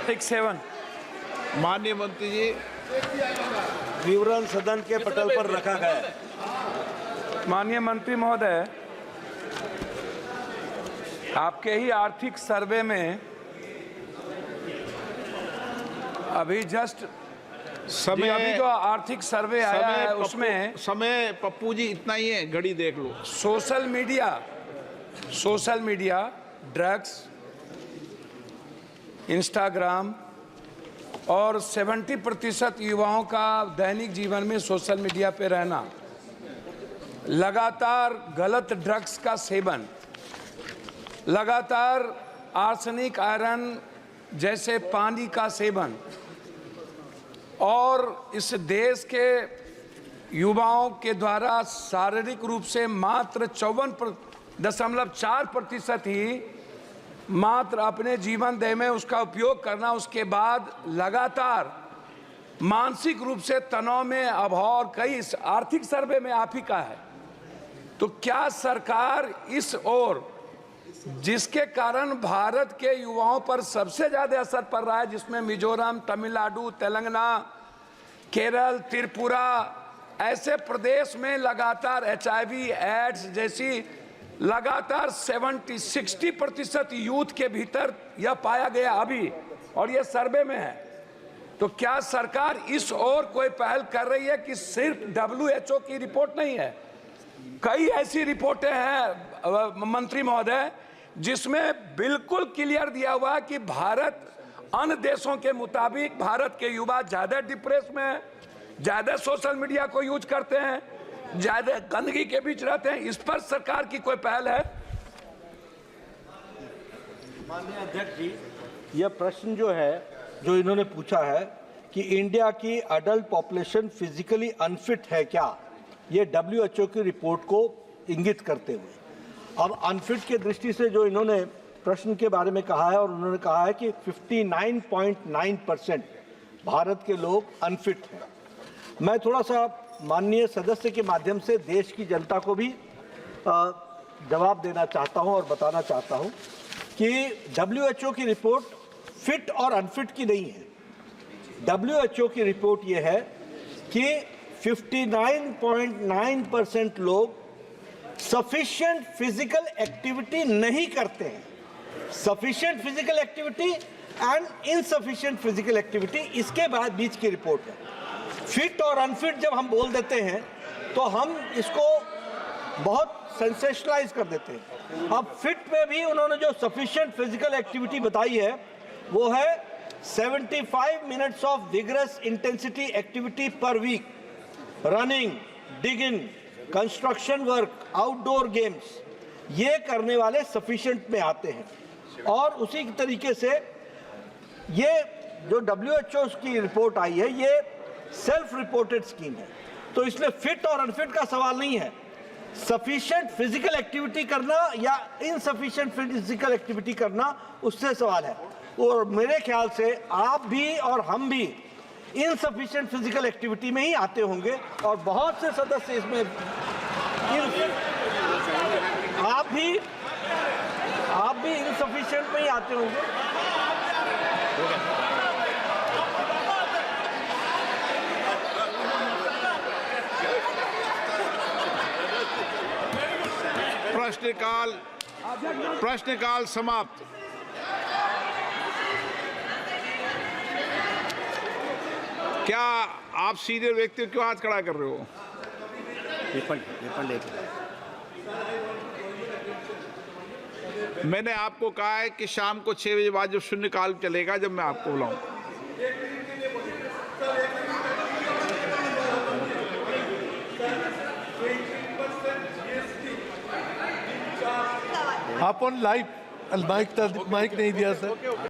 6-7। माननीय मंत्री जी, विवरण सदन के पटल पर रखा गया है। माननीय मंत्री महोदय, आपके ही आर्थिक सर्वे में अभी जस्ट अभी जो आर्थिक सर्वे आया है उसमें समय पप्पू जी इतना ही है, घड़ी देख लो। सोशल मीडिया, ड्रग्स, इंस्टाग्राम और 70% युवाओं का दैनिक जीवन में सोशल मीडिया पे रहना, लगातार गलत ड्रग्स का सेवन, लगातार आर्सेनिक, आयरन जैसे पानी का सेवन और इस देश के युवाओं के द्वारा शारीरिक रूप से मात्र 54.4% ही मात्र अपने जीवन दय में उसका उपयोग करना, उसके बाद लगातार मानसिक रूप से तनाव में अभाव और कई आर्थिक सर्वे में आप ही का है। तो क्या सरकार इस ओर, जिसके कारण भारत के युवाओं पर सबसे ज्यादा असर पड़ रहा है, जिसमें मिजोरम, तमिलनाडु, तेलंगाना, केरल, त्रिपुरा ऐसे प्रदेश में लगातार HIV, एड्स जैसी लगातार 60% यूथ के भीतर यह पाया गया अभी, और यह सर्वे में है। तो क्या सरकार इस ओर कोई पहल कर रही है कि सिर्फ WHO की रिपोर्ट नहीं है, कई ऐसी रिपोर्टें हैं मंत्री महोदय जिसमें बिल्कुल क्लियर दिया हुआ है कि भारत अन्य देशों के मुताबिक भारत के युवा ज्यादा डिप्रेस में है, ज्यादा सोशल मीडिया को यूज करते हैं, ज्यादा गंदगी के बीच रहते हैं। इस पर सरकार की कोई पहल है? माननीय अध्यक्ष जी, यह प्रश्न जो है, जो इन्होंने पूछा है कि इंडिया की अडल्ट पॉपुलेशन फिजिकली अनफिट है क्या, ये WHO की रिपोर्ट को इंगित करते हुए। अब अनफिट के दृष्टि से जो इन्होंने प्रश्न के बारे में कहा है, और उन्होंने कहा है कि 59.9% भारत के लोग अनफिट हैं। मैं थोड़ा सा माननीय सदस्य के माध्यम से देश की जनता को भी जवाब देना चाहता हूं और बताना चाहता हूं कि WHO की रिपोर्ट फिट और अनफिट की नहीं है। WHO की रिपोर्ट ये है कि 59.9% लोग सफिशिएंट फिजिकल एक्टिविटी नहीं करते हैं। Sufficient physical activity and insufficient physical activity, इसके बाद बीच की रिपोर्ट है। फिट और अनफिट जब हम बोल देते हैं तो हम इसको बहुत सेंसेशनलाइज कर देते हैं। अब फिट में भी उन्होंने जो सफिशिएंट फिजिकल एक्टिविटी बताई है वो है 75 minutes of vigorous intensity activity per week, running, digging, construction work, outdoor games, ये करने वाले सफिशिएंट में आते हैं। और उसी तरीके से ये जो WHO की रिपोर्ट आई है, ये सेल्फ रिपोर्टेड स्कीम है, तो इसमें फिट और अनफिट का सवाल नहीं है। सफिशिएंट फिजिकल एक्टिविटी करना या इनसफिशिएंट फिजिकल एक्टिविटी करना, उससे सवाल है। और मेरे ख्याल से आप भी और हम भी इनसफिशिएंट फिजिकल एक्टिविटी में ही आते होंगे, और बहुत से सदस्य इसमें आप भी इनसफिशिएंट में ही आते होंगे। प्रश्नकाल समाप्त। क्या आप सीनियर व्यक्ति क्यों हाथ खड़ा कर रहे हो? मैंने आपको कहा है कि शाम को 6 बजे बाद जब शून्यकाल चलेगा, जब मैं आपको बुलाऊंगा। आपण लाईव्ह माईक नाही दिया सर।